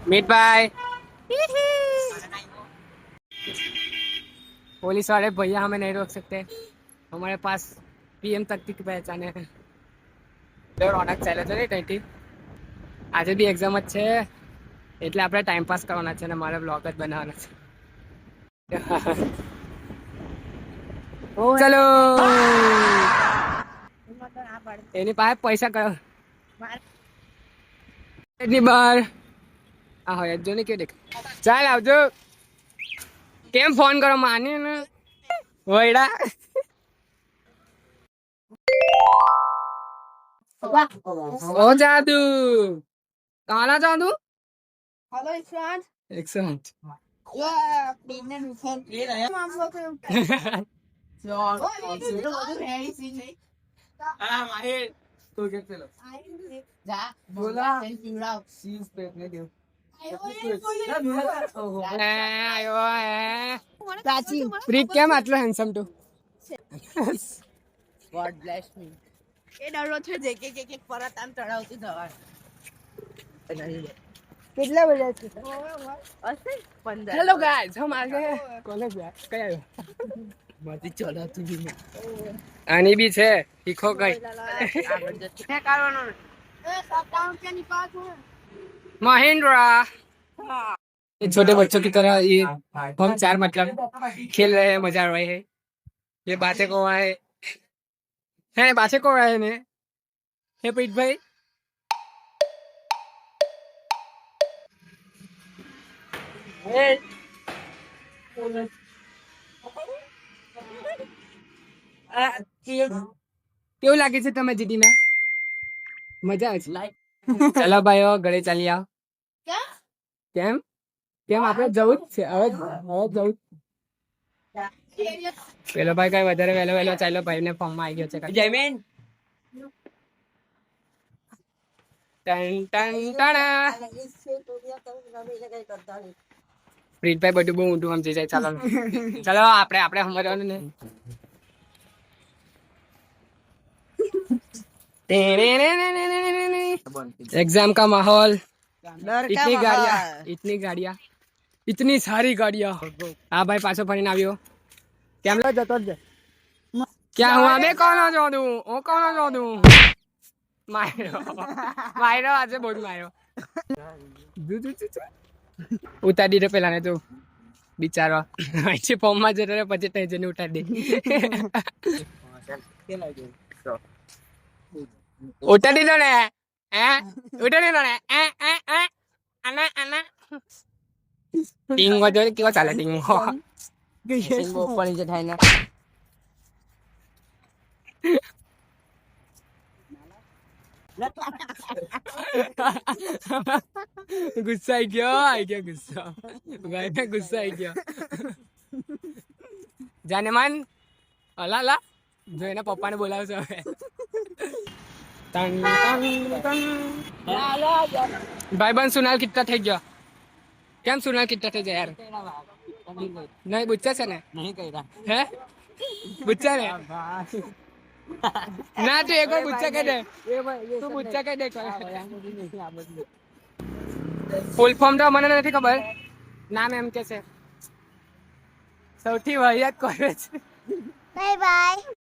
Meet भाई police वाले भैया हमें नहीं रोक सकते, हमारे पास पीएम तक की पहचान है। રોનક ચાલે છે ને ત્યાંથી આજે બી એક્ઝામ જ છે એટલે આપણે ટાઈમ પાસ કરવાના છે અને મારે બ્લોગ જ બનાવવાના છે. ચલો એની પાસે પૈસા કરો ની બહાર આ હોય જો ને કે દેખ ચાલ આવજો. કેમ ફોન કરો માની ને વૈડા ઓ જાદુ કાલા જાદુ Hello, Ifran. 108 Yeah, been in phone. I'm looking. હા માહિર તું કે પેલો Ja, બોલા thank you, Ralph. સીઝ પેક ને દેવ Prachi. પ્રીત કેમ આટલો હેન્ડસમ તું? God bless me. એ ડરો છે જે કે પરત આમ ચડાવતી જવા. કેટલા બધા છે? હશે 15. હેલો ગાઈસ हम आ गए कॉलेज में કયા માથી ચડાતું બી આની બી છે તીખો કઈ છે કારવાનો. એ 57 રૂપિયાની પાસ હોય. महिंद्रा ये छोटे बच्चों की तरह ये हम चार मतलब खेल रहे हैं मजा रहे हैं. ये बातें को आए है बातें को आए ने हे प्रीत भाई કેવું લાગે છે તમે જીટીને મજા આવે છે ચલો ભાઈઓ ઘરે ચાલી આવ કેમ કેમ આપણે જવું જ છે હવે જવું પેલો ભાઈ કઈ વધારે વહેલો વહેલો ચાલ્યો ભાઈ ને ફોર્મ માં આવી ગયો છે જયમીન ટન ટન ટણા પ્રીતભાઈ બધું બહુ ઊંધું સમજી જાય ચાલો ચાલો આપણે સમજવાનું ને एग्जाम का माहौल इतनी गाड़ियां इतनी सारी गाड़ियां हाँ भाई पाछो फरीने આવ્યો કેમ લો જતો જ क्या हुआ मैं कौन जो दूं ओ कौन जो दूं मायरो આજે બહુ માર્યો ઉતારી દે પેલા ને તું બિચારો અહીંથી ફોર્મ માં જતો રહે પછી તઈ જઈને ઉતારી દે ઉતારી દો ને હે ઉતારી દો ને આના આના ટીંગો જો કેવો ચાલે ટીંગો ટીંગો પડી જ થાય ને ગુસ્સા આવી ગયો ગુસ્સા ભાઈ ને ગુસ્સા આવી ગયો જાને માન અલા લા જોઈને પપ્પાને બોલાવજો હવે ભાઈબંધ સુનાલ કેટલા થઈ ગયો કેમ સુનાલ કેટલા થઈ જાય યાર નહીં બુચ્ચા છે ને નહીં કર્યા હે બુચ્ચા ને ના તું એક બુચ્ચા કહી દે તું બુચ્ચા કહી દે ફૂલ ફોર્મ તો મને નથી ખબર નામ એમ કે છે સૌથી વાહિયાત કોલેજ બાય બાય